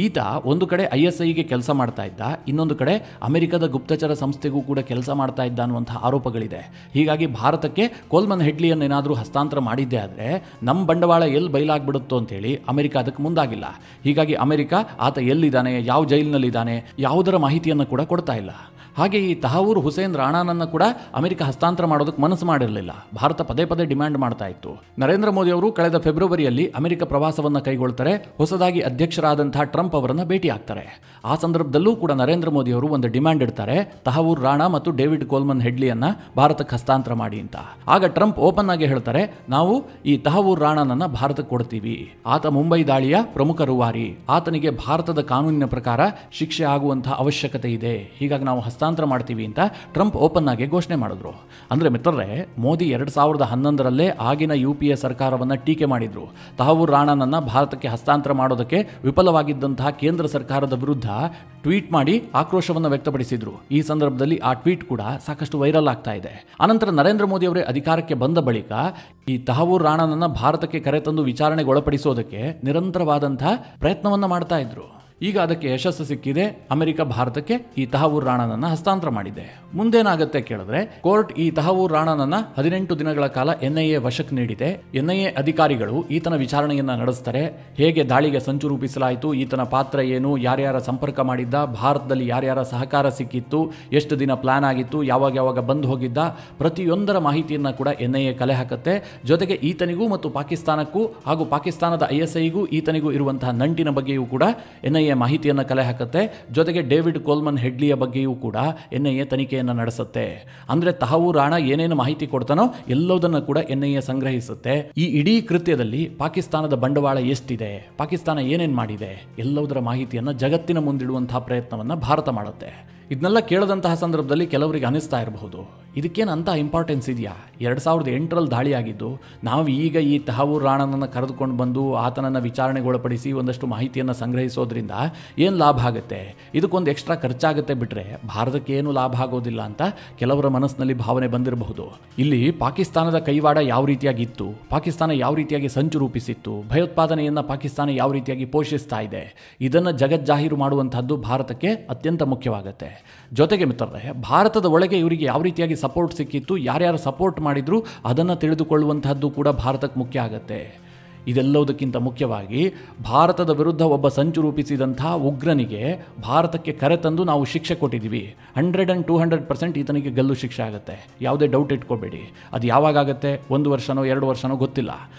ಈತ ಒಂದು ಕಡೆ ISIಗೆ ಕೆಲಸ ಮಾಡ್ತಾ ಇದ್ದ, ಇನ್ನೊಂದು ಕಡೆ ಅಮೆರಿಕದ ಗುಪ್ತಚರ ಸಂಸ್ಥೆಗೂ ಕೂಡ ಕೆಲಸ ಮಾಡ್ತಾ ಇದ್ದ ಅನ್ನುವಂತಹ ಆರೋಪಗಳಿದೆ. ಹೀಗಾಗಿ ಭಾರತಕ್ಕೆ ಕೋಲ್ಮನ್ ಹೆಡ್ಲಿಯನ್ನೇನಾದರೂ ಹಸ್ತಾಂತರ ಮಾಡಿದ್ದೇ ಆದರೆ ನಮ್ಮ ಬಂಡವಾಳ ಎಲ್ಲಿ ಬಯಲಾಗ್ಬಿಡುತ್ತೋ ಅಂತೇಳಿ ಅಮೆರಿಕ ಅದಕ್ಕೆ ಮುಂದಾಗಿಲ್ಲ. ಹೀಗಾಗಿ ಅಮೆರಿಕ ಆತ ಎಲ್ಲಿದ್ದಾನೆ, ಯಾವ ಜೈಲಿನಲ್ಲಿದ್ದಾನೆ, ಯಾವುದರ ಮಾಹಿತಿಯನ್ನು ಕೂಡ ಕೊಡ್ತಾ ಇಲ್ಲ. ಹಾಗೆ ಈ ತಹವೂರ್ ಹುಸೇನ್ ರಾಣಾನನ್ನು ಕೂಡ ಅಮೆರಿಕ ಹಸ್ತಾಂತರ ಮಾಡೋದಕ್ಕೆ ಮನಸ್ಸು ಮಾಡಿರಲಿಲ್ಲ. ಭಾರತ ಪದೇ ಪದೇ ಡಿಮ್ಯಾಂಡ್ ಮಾಡ್ತಾ ಇತ್ತು. ನರೇಂದ್ರ ಮೋದಿ ಅವರು ಕಳೆದ ಫೆಬ್ರವರಿಯಲ್ಲಿ ಅಮೆರಿಕ ಪ್ರವಾಸವನ್ನು ಕೈಗೊಳ್ತಾರೆ. ಹೊಸದಾಗಿ ಅಧ್ಯಕ್ಷರಾದಂತಹ ಟ್ರಂಪ್ ಅವರನ್ನು ಭೇಟಿ ಆಗ್ತಾರೆ. ಆ ಸಂದರ್ಭದಲ್ಲೂ ಕೂಡ ನರೇಂದ್ರ ಮೋದಿ ಅವರು ಒಂದು ಡಿಮ್ಯಾಂಡ್ ಇಡ್ತಾರೆ, ತಹವೂರ್ ರಾಣಾ ಮತ್ತು ಡೇವಿಡ್ ಕೋಲ್ಮನ್ ಹೆಡ್ಲಿಯನ್ನ ಭಾರತಕ್ಕೆ ಹಸ್ತಾಂತರ ಮಾಡಿ ಅಂತ. ಆಗ ಟ್ರಂಪ್ ಓಪನ್ ಆಗಿ ಹೇಳ್ತಾರೆ, ನಾವು ಈ ತಹವೂರ್ ರಾಣಾನನ್ನ ಭಾರತಕ್ಕೆ ಕೊಡ್ತೀವಿ. ಆತ ಮುಂಬೈ ದಾಳಿಯ ಪ್ರಮುಖ ರೂವಾರಿ, ಆತನಿಗೆ ಭಾರತದ ಕಾನೂನಿನ ಪ್ರಕಾರ ಶಿಕ್ಷೆ ಆಗುವಂತಹ ಅವಶ್ಯಕತೆ ಇದೆ. ಹೀಗಾಗಿ ನಾವು ಹಸ್ತಾಂತರ ಮಾಡ್ತೀವಿ ಅಂತ ಟ್ರಂಪ್ ಓಪನ್ ಆಗಿ ಘೋಷಣೆ ಮಾಡಿದ್ರು. ಅಂದ್ರೆ ಮಿತ್ರರೇ, ಮೋದಿ 2011ರಲ್ಲೇ ಆಗಿನ UPA ಸರ್ಕಾರವನ್ನ ಟೀಕೆ ಮಾಡಿದ್ರು. ತಹವೂರ್ ರಾಣಾನನ್ನ ಭಾರತಕ್ಕೆ ಹಸ್ತಾಂತರ ಮಾಡೋದಕ್ಕೆ ವಿಫಲವಾಗಿದ್ದಂತಹ ಕೇಂದ್ರ ಸರ್ಕಾರದ ವಿರುದ್ಧ ಟ್ವೀಟ್ ಮಾಡಿ ಆಕ್ರೋಶವನ್ನು ವ್ಯಕ್ತಪಡಿಸಿದ್ರು. ಈ ಸಂದರ್ಭದಲ್ಲಿ ಆ ಟ್ವೀಟ್ ಕೂಡ ಸಾಕಷ್ಟು ವೈರಲ್ ಆಗ್ತಾ ಇದೆ. ಅನಂತರ ನರೇಂದ್ರ ಮೋದಿ ಅವರೇ ಅಧಿಕಾರಕ್ಕೆ ಬಂದ ಬಳಿಕ ಈ ತಹವೂರ್ ರಾಣಾನನ್ನ ಭಾರತಕ್ಕೆ ಕರೆತಂದು ವಿಚಾರಣೆಗೆ ಒಳಪಡಿಸೋದಕ್ಕೆ ನಿರಂತರವಾದಂತಹ ಪ್ರಯತ್ನವನ್ನ ಮಾಡ್ತಾ ಇದ್ರು. ಈಗ ಅದಕ್ಕೆ ಯಶಸ್ಸು ಸಿಕ್ಕಿದೆ. ಅಮೆರಿಕ ಭಾರತಕ್ಕೆ ಈ ತಹವೂರ್ ರಾಣಾನನ್ನ ಹಸ್ತಾಂತರ ಮಾಡಿದೆ. ಮುಂದೇನಾಗುತ್ತೆ ಕೇಳಿದ್ರೆ, ಕೋರ್ಟ್ ಈ ತಹವೂರ್ ರಾಣಾನನ್ನ 18 ದಿನಗಳ ಕಾಲ NIA ವಶಕ್ಕೆ ನೀಡಿದೆ. NIA ಅಧಿಕಾರಿಗಳು ಈತನ ವಿಚಾರಣೆಯನ್ನ ನಡೆಸ್ತಾರೆ. ಹೇಗೆ ದಾಳಿಗೆ ಸಂಚು ರೂಪಿಸಲಾಯಿತು, ಈತನ ಪಾತ್ರ ಏನು, ಯಾರ್ಯಾರ ಸಂಪರ್ಕ ಮಾಡಿದ್ದ, ಭಾರತದಲ್ಲಿ ಯಾರ್ಯಾರ ಸಹಕಾರ ಸಿಕ್ಕಿತ್ತು, ಎಷ್ಟು ದಿನ ಪ್ಲಾನ್ ಆಗಿತ್ತು, ಯಾವಾಗ ಬಂದು ಹೋಗಿದ್ದ, ಪ್ರತಿಯೊಂದರ ಮಾಹಿತಿಯನ್ನ ಕೂಡ NIA ಕಲೆ ಹಾಕುತ್ತೆ. ಜೊತೆಗೆ ಈತನಿಗೂ ಮತ್ತು ಪಾಕಿಸ್ತಾನಕ್ಕೂ ಹಾಗೂ ಪಾಕಿಸ್ತಾನದ ISIಗೂ ಈತನಿಗೂ ಇರುವಂತಹ ನಂಟಿನ ಬಗ್ಗೆಯೂ ಕೂಡ NIA ಮಾಹಿತಿಯನ್ನು ಕಲೆ ಹಾಕುತ್ತೆ. ಜೊತೆಗೆ ಡೇವಿಡ್ ಕೋಲ್ಮನ್ ಹೆಡ್ಲಿಯ ಬಗ್ಗೆಯೂ ಕೂಡ NIA ತನಿಖೆಯನ್ನು ನಡೆಸುತ್ತೆ. ಅಂದ್ರೆ ತಹವೂರ್ ರಾಣಾ ಏನೇನು ಮಾಹಿತಿ ಕೊಡ್ತಾನೋ ಎಲ್ಲದನ್ನು ಕೂಡ NIA ಸಂಗ್ರಹಿಸುತ್ತೆ. ಈ ಇಡೀ ಕೃತ್ಯದಲ್ಲಿ ಪಾಕಿಸ್ತಾನದ ಬಂಡವಾಳ ಎಷ್ಟಿದೆ, ಪಾಕಿಸ್ತಾನ ಏನೇನು ಮಾಡಿದೆ, ಎಲ್ಲದರ ಮಾಹಿತಿಯನ್ನು ಜಗತ್ತಿನ ಮುಂದಿಡುವಂತಹ ಪ್ರಯತ್ನವನ್ನು ಭಾರತ ಮಾಡುತ್ತೆ. ಇದನ್ನೆಲ್ಲ ಕೇಳದಂತಹ ಸಂದರ್ಭದಲ್ಲಿ ಕೆಲವರಿಗೆ ಅನಿಸ್ತಾ ಇರಬಹುದು, ಇದಕ್ಕೇನು ಅಂತ ಇಂಪಾರ್ಟೆನ್ಸ್ ಇದೆಯಾ? 2008ರಲ್ಲಿ ದಾಳಿಯಾಗಿದ್ದು, ನಾವು ಈಗ ಈ ತಹವೂರ್ ರಾಣಾನನ್ನು ಕರೆದುಕೊಂಡು ಬಂದು ಆತನನ್ನು ವಿಚಾರಣೆಗೊಳಪಡಿಸಿ ಒಂದಷ್ಟು ಮಾಹಿತಿಯನ್ನು ಸಂಗ್ರಹಿಸೋದ್ರಿಂದ ಏನು ಲಾಭ ಆಗುತ್ತೆ? ಇದಕ್ಕೊಂದು ಎಕ್ಸ್ಟ್ರಾ ಖರ್ಚಾಗುತ್ತೆ ಬಿಟ್ಟರೆ ಭಾರತಕ್ಕೆ ಏನು ಲಾಭ ಆಗೋದಿಲ್ಲ ಅಂತ ಕೆಲವರ ಮನಸ್ಸಿನಲ್ಲಿ ಭಾವನೆ ಬಂದಿರಬಹುದು. ಇಲ್ಲಿ ಪಾಕಿಸ್ತಾನದ ಕೈವಾಡ ಯಾವ ರೀತಿಯಾಗಿ ಇತ್ತು, ಪಾಕಿಸ್ತಾನ ಯಾವ ರೀತಿಯಾಗಿ ಸಂಚು ರೂಪಿಸಿತ್ತು, ಭಯೋತ್ಪಾದನೆಯನ್ನು ಪಾಕಿಸ್ತಾನ ಯಾವ ರೀತಿಯಾಗಿ ಪೋಷಿಸ್ತಾ ಇದೆ, ಇದನ್ನು ಜಗಜ್ಜಾಹೀರು ಮಾಡುವಂತಹದ್ದು ಭಾರತಕ್ಕೆ ಅತ್ಯಂತ ಮುಖ್ಯವಾಗುತ್ತೆ. ಜೊತೆಗೆ ಮಿತ್ರರೇ, ಭಾರತದ ಒಳಗೆ ಇವರಿಗೆ ಯಾವ ರೀತಿಯಾಗಿ ಸಪೋರ್ಟ್ ಸಿಕ್ಕಿತ್ತು, ಯಾರ್ಯಾರು ಸಪೋರ್ಟ್ ಮಾಡಿದ್ರು ಅದನ್ನು ತಿಳಿದುಕೊಳ್ಳುವಂತಹದ್ದು ಕೂಡ ಭಾರತಕ್ಕೆ ಮುಖ್ಯ ಆಗುತ್ತೆ. ಇದೆಲ್ಲದಕ್ಕಿಂತ ಮುಖ್ಯವಾಗಿ ಭಾರತದ ವಿರುದ್ಧ ಒಬ್ಬ ಸಂಚು ರೂಪಿಸಿದಂತಹ ಉಗ್ರನಿಗೆ ಭಾರತಕ್ಕೆ ಕರೆತಂದು ನಾವು ಶಿಕ್ಷೆ ಕೊಟ್ಟಿದ್ದೀವಿ. 100 and 200% ಈತನಿಗೆ ಗಲ್ಲು ಶಿಕ್ಷೆ ಆಗುತ್ತೆ, ಯಾವುದೇ ಡೌಟ್ ಇಟ್ಕೋಬೇಡಿ. ಅದು ಯಾವಾಗತ್ತೆ, 1 ವರ್ಷನೋ 2 ವರ್ಷನೋ ಗೊತ್ತಿಲ್ಲ.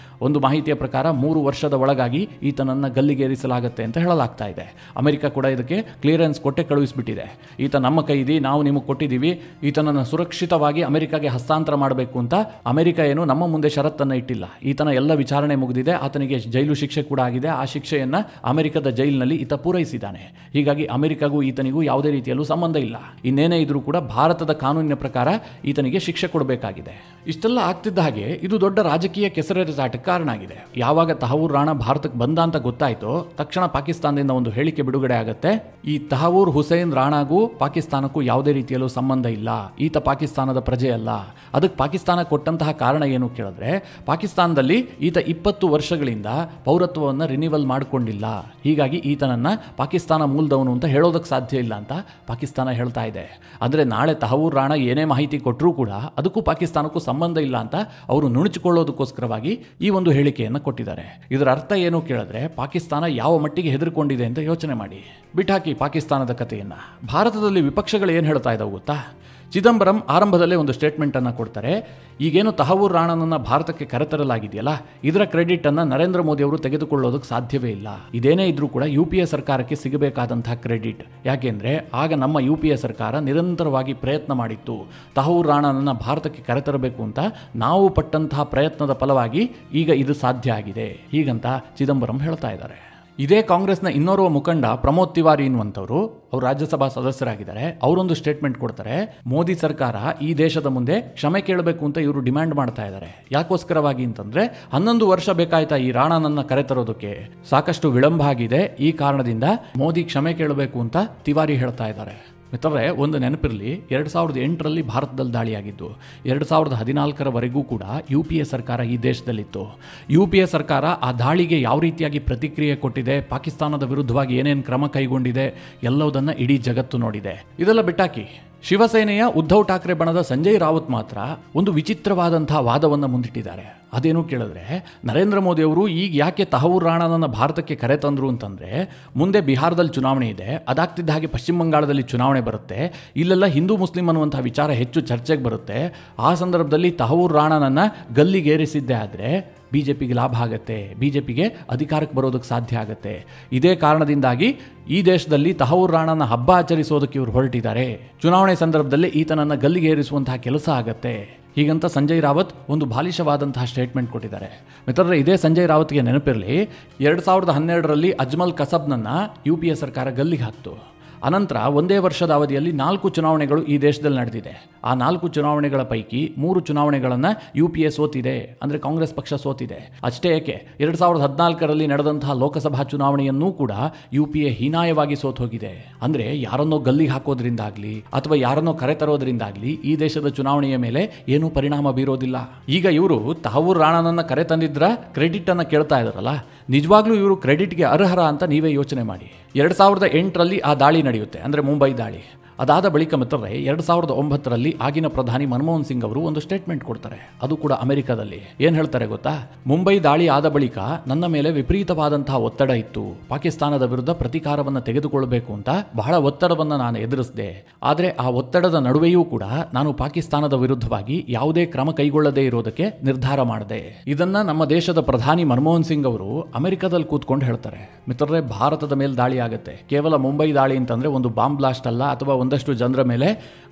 ಒಂದು ಮಾಹಿತಿಯ ಪ್ರಕಾರ 3 ವರ್ಷದ ಒಳಗಾಗಿ ಈತನನ್ನು ಗಲ್ಲಿಗೇರಿಸಲಾಗುತ್ತೆ ಅಂತ ಹೇಳಲಾಗ್ತಾ ಇದೆ. ಅಮೆರಿಕ ಕೂಡ ಇದಕ್ಕೆ ಕ್ಲಿಯರೆನ್ಸ್ ಕೊಟ್ಟೆ ಕಳುಹಿಸಿಬಿಟ್ಟಿದೆ. ಈತ ನಮ್ಮ ಕೈದಿ, ನಾವು ನಿಮಗೆ ಕೊಟ್ಟಿದ್ದೀವಿ, ಈತನನ್ನು ಸುರಕ್ಷಿತವಾಗಿ ಅಮೆರಿಕಾಗೆ ಹಸ್ತಾಂತರ ಮಾಡಬೇಕು ಅಂತ ಅಮೆರಿಕ ಏನು ನಮ್ಮ ಮುಂದೆ ಷರತ್ತನ್ನು ಇಟ್ಟಿಲ್ಲ. ಈತನ ಎಲ್ಲ ವಿಚಾರಣೆ ಮುಗಿದಿದೆ, ಆತನಿಗೆ ಜೈಲು ಶಿಕ್ಷೆ ಕೂಡ ಆಗಿದೆ. ಆ ಶಿಕ್ಷೆಯನ್ನ ಅಮೆರಿಕದ ಜೈಲಿನಲ್ಲಿ ಈತ ಪೂರೈಸಿದ್ದಾನೆ. ಹೀಗಾಗಿ ಅಮೆರಿಕಗೂ ಈತನಿಗೂ ಯಾವುದೇ ರೀತಿಯಲ್ಲೂ ಸಂಬಂಧ ಇಲ್ಲ. ಇನ್ನೇನೇ ಇದ್ರೂ ಕೂಡ ಭಾರತದ ಕಾನೂನಿನ ಪ್ರಕಾರ ಈತನಿಗೆ ಶಿಕ್ಷೆ ಕೊಡಬೇಕಾಗಿದೆ. ಇಷ್ಟೆಲ್ಲ ಆಗ್ತಿದ್ದ ಹಾಗೆ ಇದು ದೊಡ್ಡ ರಾಜಕೀಯ ಕೆಸರೆರಚಾಟಕ್ಕೆ ಕಾರಣ ಆಗಿದೆ. ಯಾವಾಗ ತಹವೂರ್ ರಾಣಾ ಭಾರತಕ್ಕೆ ಬಂದ ಅಂತ ಗೊತ್ತಾಯ್ತೋ ತಕ್ಷಣ ಪಾಕಿಸ್ತಾನದಿಂದ ಒಂದು ಹೇಳಿಕೆ ಬಿಡುಗಡೆ ಆಗುತ್ತೆ. ಈ ತಹವೂರ್ ಹುಸೇನ್ ರಾಣಾಗೂ ಪಾಕಿಸ್ತಾನಕ್ಕೂ ಯಾವುದೇ ರೀತಿಯಲ್ಲೂ ಸಂಬಂಧ ಇಲ್ಲ, ಈತ ಪಾಕಿಸ್ತಾನದ ಪ್ರಜೆ ಅಲ್ಲ. ಅದಕ್ಕೆ ಪಾಕಿಸ್ತಾನ ಕೊಟ್ಟಂತಹ ಕಾರಣ ಏನು ಕೇಳಿದ್ರೆ, ಪಾಕಿಸ್ತಾನದಲ್ಲಿ ಈತ 20 ವರ್ಷಗಳಿಂದ ಪೌರತ್ವವನ್ನು ರಿನಿವಲ್ ಮಾಡಿಕೊಂಡಿಲ್ಲ, ಹೀಗಾಗಿ ಈತನನ್ನ ಪಾಕಿಸ್ತಾನ ಮೂಲದವನು ಅಂತ ಹೇಳೋದಕ್ಕೆ ಸಾಧ್ಯ ಇಲ್ಲ ಅಂತ ಪಾಕಿಸ್ತಾನ ಹೇಳ್ತಾ ಇದೆ. ಅಂದರೆ ನಾಳೆ ತಹವೂರ್ ರಾಣಾ ಏನೇ ಮಾಹಿತಿ ಕೊಟ್ಟರೂ ಕೂಡ ಅದಕ್ಕೂ ಪಾಕಿಸ್ತಾನಕ್ಕೂ ಸಂಬಂಧ ಇಲ್ಲ ಅಂತ ಅವರು ನುಣುಚಿಕೊಳ್ಳೋದಕ್ಕೋಸ್ಕರವಾಗಿ ಈ ಒಂದು ಹೇಳಿಕೆಯನ್ನು ಕೊಟ್ಟಿದ್ದಾರೆ. ಇದರ ಅರ್ಥ ಏನು ಕೇಳಿದ್ರೆ, ಪಾಕಿಸ್ತಾನ ಯಾವ ಮಟ್ಟಿಗೆ ಹೆದರ್ಕೊಂಡಿದೆ ಅಂತ ಯೋಚನೆ ಮಾಡಿ. ಬಿಟ್ಟಾಕಿ ಪಾಕಿಸ್ತಾನದ ಕಥೆಯನ್ನ. ಭಾರತದಲ್ಲಿ ವಿಪಕ್ಷಗಳು ಏನು ಹೇಳ್ತಾ ಇದ್ದಾವೆ ಗೊತ್ತಾ? ಚಿದಂಬರಂ ಆರಂಭದಲ್ಲೇ ಒಂದು ಸ್ಟೇಟ್ಮೆಂಟನ್ನು ಕೊಡ್ತಾರೆ. ಈಗೇನು ತಹವೂರ್ ರಾಣಾನನ್ನು ಭಾರತಕ್ಕೆ ಕರೆತರಲಾಗಿದೆಯಲ್ಲ, ಇದರ ಕ್ರೆಡಿಟನ್ನು ನರೇಂದ್ರ ಮೋದಿ ಅವರು ತೆಗೆದುಕೊಳ್ಳೋದಕ್ಕೆ ಸಾಧ್ಯವೇ ಇಲ್ಲ. ಇದೇನೇ ಇದ್ರೂ ಕೂಡ UPA ಸರ್ಕಾರಕ್ಕೆ ಸಿಗಬೇಕಾದಂತಹ ಕ್ರೆಡಿಟ್. ಯಾಕೆಂದರೆ ಆಗ ನಮ್ಮ UPA ಸರ್ಕಾರ ನಿರಂತರವಾಗಿ ಪ್ರಯತ್ನ ಮಾಡಿತ್ತು ತಹವೂರ್ ರಾಣಾನನ್ನು ಭಾರತಕ್ಕೆ ಕರೆತರಬೇಕು ಅಂತ. ನಾವು ಪಟ್ಟಂತಹ ಪ್ರಯತ್ನದ ಫಲವಾಗಿ ಈಗ ಇದು ಸಾಧ್ಯ ಆಗಿದೆ, ಹೀಗಂತ ಚಿದಂಬರಂ ಹೇಳ್ತಾ ಇದ್ದಾರೆ. ಇದೇ ಕಾಂಗ್ರೆಸ್ನ ಇನ್ನೋರ್ವ ಮುಖಂಡ ಪ್ರಮೋದ್ ತಿವಾರಿ ಎನ್ನುವಂಥವರು, ಅವರು ರಾಜ್ಯಸಭಾ ಸದಸ್ಯರಾಗಿದ್ದಾರೆ. ಅವರೊಂದು ಸ್ಟೇಟ್ಮೆಂಟ್ ಕೊಡ್ತಾರೆ. ಮೋದಿ ಸರ್ಕಾರ ಈ ದೇಶದ ಮುಂದೆ ಕ್ಷಮೆ ಕೇಳಬೇಕು ಅಂತ ಇವರು ಡಿಮ್ಯಾಂಡ್ ಮಾಡ್ತಾ ಇದ್ದಾರೆ. ಯಾಕೋಸ್ಕರವಾಗಿ ಅಂತಂದ್ರೆ, 11 ವರ್ಷ ಬೇಕಾಯ್ತಾ ಈ ರಾಣಾನನ್ನ ಕರೆತರೋದಕ್ಕೆ, ಸಾಕಷ್ಟು ವಿಳಂಬ ಆಗಿದೆ. ಈ ಕಾರಣದಿಂದ ಮೋದಿ ಕ್ಷಮೆ ಕೇಳಬೇಕು ಅಂತ ತಿವಾರಿ ಹೇಳ್ತಾ ಇದ್ದಾರೆ. ಮಿತ್ರರೇ, ಒಂದು ನೆನಪಿರಲಿ, 2008ರಲ್ಲಿ ಭಾರತದಲ್ಲಿ ದಾಳಿಯಾಗಿದ್ದು, 2014ರವರೆಗೂ ಕೂಡ UPA ಸರ್ಕಾರ ಈ ದೇಶದಲ್ಲಿತ್ತು. UPA ಸರ್ಕಾರ ಆ ದಾಳಿಗೆ ಯಾವ ರೀತಿಯಾಗಿ ಪ್ರತಿಕ್ರಿಯೆ ಕೊಟ್ಟಿದೆ, ಪಾಕಿಸ್ತಾನದ ವಿರುದ್ಧವಾಗಿ ಏನೇನು ಕ್ರಮ ಕೈಗೊಂಡಿದೆ ಎಲ್ಲವುದನ್ನು ಇಡೀ ಜಗತ್ತು ನೋಡಿದೆ. ಇದೆಲ್ಲ ಬಿಟ್ಟಾಕಿ ಶಿವಸೇನೆಯ ಉದ್ಧವ್ ಠಾಕ್ರೆ ಬಣದ ಸಂಜಯ್ ರಾವತ್ ಮಾತ್ರ ಒಂದು ವಿಚಿತ್ರವಾದಂತಹ ವಾದವನ್ನು ಮುಂದಿಟ್ಟಿದ್ದಾರೆ. ಅದೇನು ಕೇಳಿದ್ರೆ, ನರೇಂದ್ರ ಮೋದಿ ಅವರು ಈಗ ಯಾಕೆ ತಹವೂರ್ ರಾಣಾನನ್ನ ಭಾರತಕ್ಕೆ ಕರೆತಂದ್ರು ಅಂತಂದ್ರೆ, ಮುಂದೆ ಬಿಹಾರದಲ್ಲಿ ಚುನಾವಣೆ ಇದೆ, ಅದಾಗ್ತಿದ್ದ ಹಾಗೆ ಪಶ್ಚಿಮ ಬಂಗಾಳದಲ್ಲಿ ಚುನಾವಣೆ ಬರುತ್ತೆ, ಇಲ್ಲೆಲ್ಲ ಹಿಂದೂ ಮುಸ್ಲಿಂ ಅನ್ನುವಂತಹ ವಿಚಾರ ಹೆಚ್ಚು ಚರ್ಚೆಗೆ ಬರುತ್ತೆ. ಆ ಸಂದರ್ಭದಲ್ಲಿ ತಹವೂರ್ ರಾಣಾನನ್ನ ಗಲ್ಲಿಗೇರಿಸಿದ್ದೇ ಆದರೆ BJPಗೆ ಲಾಭ ಆಗುತ್ತೆ, BJPಗೆ ಅಧಿಕಾರಕ್ಕೆ ಬರೋದಕ್ಕೆ ಸಾಧ್ಯ ಆಗುತ್ತೆ. ಇದೇ ಕಾರಣದಿಂದಾಗಿ ಈ ದೇಶದಲ್ಲಿ ತಹವೂರ್ ರಾಣಾನ ಹಬ್ಬ ಆಚರಿಸೋದಕ್ಕೆ ಇವರು ಹೊರಟಿದ್ದಾರೆ. ಚುನಾವಣೆ ಸಂದರ್ಭದಲ್ಲಿ ಈತನನ್ನು ಗಲ್ಲಿಗೇರಿಸುವಂತಹ ಕೆಲಸ ಆಗತ್ತೆ, ಹೀಗಂತ ಸಂಜಯ್ ರಾವತ್ ಒಂದು ಬಾಲಿಶವಾದಂತಹ ಸ್ಟೇಟ್ಮೆಂಟ್ ಕೊಟ್ಟಿದ್ದಾರೆ. ಮಿತ್ರರೇ, ಇದೇ ಸಂಜಯ್ ರಾವತ್ಗೆ ನೆನಪಿರಲಿ, 2012ರಲ್ಲಿ ಅಜ್ಮಲ್ ಕಸಬ್ನನ್ನು UPA ಸರ್ಕಾರ ಗಲ್ಲಿಗೆ ಹಾಕ್ತು. ಅನಂತರ ಒಂದೇ ವರ್ಷದ ಅವಧಿಯಲ್ಲಿ 4 ಚುನಾವಣೆಗಳು ಈ ದೇಶದಲ್ಲಿ ನಡೆದಿದೆ. ಆ 4 ಚುನಾವಣೆಗಳ ಪೈಕಿ 3 ಚುನಾವಣೆಗಳನ್ನು UPA ಸೋತಿದೆ, ಅಂದರೆ ಕಾಂಗ್ರೆಸ್ ಪಕ್ಷ ಸೋತಿದೆ. ಅಷ್ಟೇ ಏಕೆ, 2014ರಲ್ಲಿ ನಡೆದಂತಹ ಲೋಕಸಭಾ ಚುನಾವಣೆಯನ್ನೂ ಕೂಡ UPA ಹೀನಾಯವಾಗಿ ಸೋತು ಹೋಗಿದೆ. ಅಂದರೆ ಯಾರನ್ನೋ ಗಲ್ಲಿಗೆ ಹಾಕೋದ್ರಿಂದಾಗ್ಲಿ ಅಥವಾ ಯಾರನ್ನೋ ಕರೆತರೋದ್ರಿಂದಾಗ್ಲಿ ಈ ದೇಶದ ಚುನಾವಣೆಯ ಮೇಲೆ ಏನೂ ಪರಿಣಾಮ ಬೀರೋದಿಲ್ಲ. ಈಗ ಇವರು ತಹವೂರ್ ರಾಣಾನನ್ನ ಕರೆ ತಂದಿದ್ರ ಕ್ರೆಡಿಟ್ ಅನ್ನು ಕೇಳ್ತಾ ಇದಾರಲ್ಲ, ನಿಜವಾಗ್ಲೂ ಇವರು ಕ್ರೆಡಿಟ್ಗೆ ಅರ್ಹರ ಅಂತ ನೀವೇ ಯೋಚನೆ ಮಾಡಿ. 2008ರಲ್ಲಿ ಆ ದಾಳಿ ನಡೆಯುತ್ತೆ, ಅಂದರೆ ಮುಂಬೈ ದಾಳಿ. ಅದಾದ ಬಳಿಕ ಮಿತ್ರರೇ 2009ರಲ್ಲಿ ಆಗಿನ ಪ್ರಧಾನಿ ಮನಮೋಹನ್ ಸಿಂಗ್ ಅವರು ಒಂದು ಸ್ಟೇಟ್ಮೆಂಟ್ ಕೊಡ್ತಾರೆ, ಅದು ಕೂಡ ಅಮೆರಿಕದಲ್ಲಿ. ಏನು ಹೇಳ್ತಾರೆ ಗೊತ್ತಾ? ಮುಂಬೈ ದಾಳಿ ಆದ ಬಳಿಕ ನನ್ನ ಮೇಲೆ ವಿಪರೀತವಾದಂತಹ ಒತ್ತಡ ಇತ್ತು, ಪಾಕಿಸ್ತಾನದ ವಿರುದ್ಧ ಪ್ರತೀಕಾರವನ್ನು ತೆಗೆದುಕೊಳ್ಳಬೇಕು ಅಂತ ಬಹಳ ಒತ್ತಡವನ್ನು ನಾನು ಎದುರಿಸಿದೆ. ಆದರೆ ಆ ಒತ್ತಡದ ನಡುವೆಯೂ ಕೂಡ ನಾನು ಪಾಕಿಸ್ತಾನದ ವಿರುದ್ಧವಾಗಿ ಯಾವುದೇ ಕ್ರಮ ಕೈಗೊಳ್ಳದೇ ಇರೋದಕ್ಕೆ ನಿರ್ಧಾರ ಮಾಡಿದೆ. ಇದನ್ನ ನಮ್ಮ ದೇಶದ ಪ್ರಧಾನಿ ಮನಮೋಹನ್ ಸಿಂಗ್ ಅವರು ಅಮೆರಿಕದಲ್ಲಿ ಕೂತ್ಕೊಂಡು ಹೇಳ್ತಾರೆ. ಮಿತ್ರರೇ, ಭಾರತದ ಮೇಲೆ ದಾಳಿ ಆಗುತ್ತೆ, ಕೇವಲ ಮುಂಬೈ ದಾಳಿ ಅಂತಂದ್ರೆ ಒಂದು ಬಾಂಬ್ ಬ್ಲಾಸ್ಟ್ ಅಲ್ಲ, ಅಥವಾ ಒಂದಷ್ಟು ಜನರ ಮೇಲೆ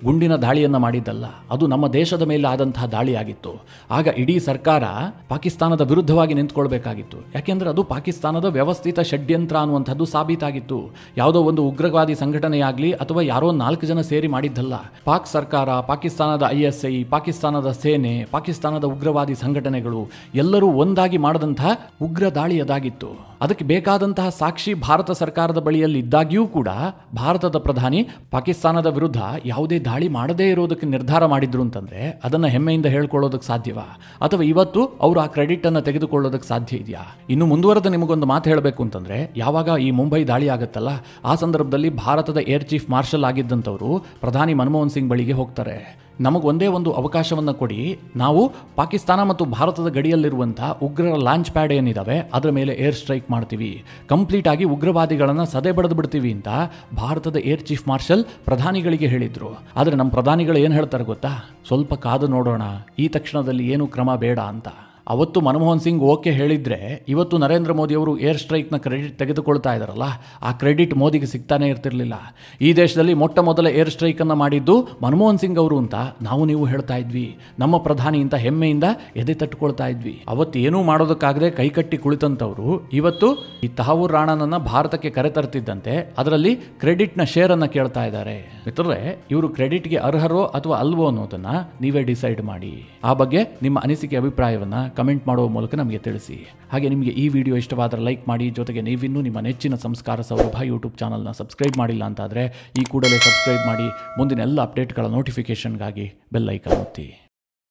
ಗುಂಡಿನ ದಾಳಿಯನ್ನು ಮಾಡಿದ್ದಲ್ಲ, ಅದು ನಮ್ಮ ದೇಶದ ಮೇಲೆ ಆದಂತಹ ದಾಳಿಯಾಗಿತ್ತು. ಆಗ ಇಡೀ ಸರ್ಕಾರ ಪಾಕಿಸ್ತಾನದ ವಿರುದ್ಧವಾಗಿ ನಿಂತ್ಕೊಳ್ಬೇಕಾಗಿತ್ತು. ಯಾಕೆಂದ್ರೆ ಅದು ಪಾಕಿಸ್ತಾನದ ವ್ಯವಸ್ಥಿತ ಷಡ್ಯಂತ್ರ ಅನ್ನುವಂಥದ್ದು ಸಾಬೀತಾಗಿತ್ತು. ಯಾವುದೋ ಒಂದು ಉಗ್ರವಾದಿ ಸಂಘಟನೆಯಾಗಲಿ ಅಥವಾ ಯಾರೋ 4 ಜನ ಸೇರಿ ಮಾಡಿದ್ದಲ್ಲ. ಪಾಕ್ ಸರ್ಕಾರ, ಪಾಕಿಸ್ತಾನದ ISI, ಪಾಕಿಸ್ತಾನದ ಸೇನೆ, ಪಾಕಿಸ್ತಾನದ ಉಗ್ರವಾದಿ ಸಂಘಟನೆಗಳು ಎಲ್ಲರೂ ಒಂದಾಗಿ ಮಾಡಿದಂತಹ ಉಗ್ರ ದಾಳಿ ಅದಾಗಿತ್ತು. ಅದಕ್ಕೆ ಬೇಕಾದಂತಹ ಸಾಕ್ಷಿ ಭಾರತ ಸರ್ಕಾರದ ಬಳಿಯಲ್ಲಿ ಇದ್ದಾಗ್ಯೂ ಕೂಡ ಭಾರತದ ಪ್ರಧಾನಿ ಪಾಕಿಸ್ತಾನದ ವಿರುದ್ಧ ಯಾವುದೇ ದಾಳಿ ಮಾಡದೇ ಇರೋದಕ್ಕೆ ನಿರ್ಧಾರ ಮಾಡಿದ್ರು ಅಂತಂದ್ರೆ ಅದನ್ನ ಹೆಮ್ಮೆಯಿಂದ ಹೇಳ್ಕೊಳ್ಳೋದಕ್ಕೆ ಸಾಧ್ಯವಾ? ಅಥವಾ ಇವತ್ತು ಅವರು ಆ ಕ್ರೆಡಿಟ್ ಅನ್ನು ತೆಗೆದುಕೊಳ್ಳೋದಕ್ಕೆ ಸಾಧ್ಯ ಇದೆಯಾ? ಇನ್ನು ಮುಂದುವರೆದ ನಿಮಗೊಂದು ಮಾತು ಹೇಳಬೇಕು ಅಂತಂದ್ರೆ, ಯಾವಾಗ ಈ ಮುಂಬೈ ದಾಳಿ ಆಗುತ್ತಲ್ಲ, ಆ ಸಂದರ್ಭದಲ್ಲಿ ಭಾರತದ ಏರ್ ಚೀಫ್ ಮಾರ್ಷಲ್ ಆಗಿದ್ದಂಥವರು ಪ್ರಧಾನಿ ಮನಮೋಹನ್ ಸಿಂಗ್ ಬಳಿಗೆ ಹೋಗ್ತಾರೆ. ನಮಗೊಂದೇ ಒಂದು ಅವಕಾಶವನ್ನು ಕೊಡಿ, ನಾವು ಪಾಕಿಸ್ತಾನ ಮತ್ತು ಭಾರತದ ಗಡಿಯಲ್ಲಿರುವಂಥ ಉಗ್ರರ ಲಾಂಚ್ ಪ್ಯಾಡ್ ಏನಿದಾವೆ ಅದರ ಮೇಲೆ ಏರ್ ಸ್ಟ್ರೈಕ್ ಮಾಡ್ತೀವಿ, ಕಂಪ್ಲೀಟ್ ಆಗಿ ಉಗ್ರವಾದಿಗಳನ್ನು ಸದೆ ಬಡಿದು ಬಿಡ್ತೀವಿ ಅಂತ ಭಾರತದ ಏರ್ ಚೀಫ್ ಮಾರ್ಷಲ್ ಪ್ರಧಾನಿಗಳಿಗೆ ಹೇಳಿದ್ರು. ಆದರೆ ನಮ್ಮ ಪ್ರಧಾನಿಗಳು ಏನು ಹೇಳ್ತಾರೆ ಗೊತ್ತಾ? ಸ್ವಲ್ಪ ಕಾದು ನೋಡೋಣ, ಈ ತಕ್ಷಣದಲ್ಲಿ ಏನು ಕ್ರಮ ಬೇಡ ಅಂತ. ಅವತ್ತು ಮನಮೋಹನ್ ಸಿಂಗ್ ಓಕೆ ಹೇಳಿದ್ರೆ ಇವತ್ತು ನರೇಂದ್ರ ಮೋದಿ ಅವರು ಏರ್ ಸ್ಟ್ರೈಕ್ನ ಕ್ರೆಡಿಟ್ ತೆಗೆದುಕೊಳ್ತಾ ಇದ್ದಾರಲ್ಲ, ಆ ಕ್ರೆಡಿಟ್ ಮೋದಿಗೆ ಸಿಗ್ತಾನೆ ಇರ್ತಿರ್ಲಿಲ್ಲ. ಈ ದೇಶದಲ್ಲಿ ಮೊಟ್ಟ ಮೊದಲ ಏರ್ ಸ್ಟ್ರೈಕನ್ನು ಮಾಡಿದ್ದು ಮನಮೋಹನ್ ಸಿಂಗ್ ಅವರು ಅಂತ ನೀವು ಹೇಳ್ತಾ ಇದ್ವಿ. ನಮ್ಮ ಪ್ರಧಾನಿ ಅಂತ ಹೆಮ್ಮೆಯಿಂದ ಎದೆ ತಟ್ಟುಕೊಳ್ತಾ ಇದ್ವಿ. ಅವತ್ತು ಏನೂ ಮಾಡೋದಕ್ಕಾಗದೆ ಕೈಕಟ್ಟಿ ಕುಳಿತಂತವರು ಇವತ್ತು ಈ ತಹವೂರ್ ರಾಣಾನನ್ನ ಭಾರತಕ್ಕೆ ಕರೆತರ್ತಿದ್ದಂತೆ ಅದರಲ್ಲಿ ಕ್ರೆಡಿಟ್ನ ಶೇರನ್ನು ಕೇಳ್ತಾ ಇದ್ದಾರೆ. ಮಿತ್ರರೇ, ಇವರು ಕ್ರೆಡಿಟ್ಗೆ ಅರ್ಹರೋ ಅಥವಾ ಅಲ್ವೋ ಅನ್ನೋದನ್ನ ನೀವೇ ಡಿಸೈಡ್ ಮಾಡಿ. ಆ ಬಗ್ಗೆ ನಿಮ್ಮ ಅನಿಸಿಕೆ ಅಭಿಪ್ರಾಯವನ್ನ ಕಮೆಂಟ್ ಮಾಡುವ ಮೂಲಕ ನಮಗೆ ತಿಳಿಸಿ. ಹಾಗೆ ನಿಮಗೆ ಈ ವಿಡಿಯೋ ಇಷ್ಟವಾದರೆ ಲೈಕ್ ಮಾಡಿ. ಜೊತೆಗೆ ನೀವಿನ್ನೂ ನಿಮ್ಮ ನೆಚ್ಚಿನ ಸಂಸ್ಕಾರ ಸೌರಭ ಯೂಟ್ಯೂಬ್ ಚಾನಲ್ನ ಸಬ್ಸ್ಕ್ರೈಬ್ ಮಾಡಿಲ್ಲ ಅಂತಾದರೆ ಈ ಕೂಡಲೇ ಸಬ್ಸ್ಕ್ರೈಬ್ ಮಾಡಿ. ಮುಂದಿನ ಎಲ್ಲ ಅಪ್ಡೇಟ್ಗಳ ನೋಟಿಫಿಕೇಷನ್ಗಾಗಿ ಬೆಲ್ ಐಕಾನ್ ಒತ್ತಿ.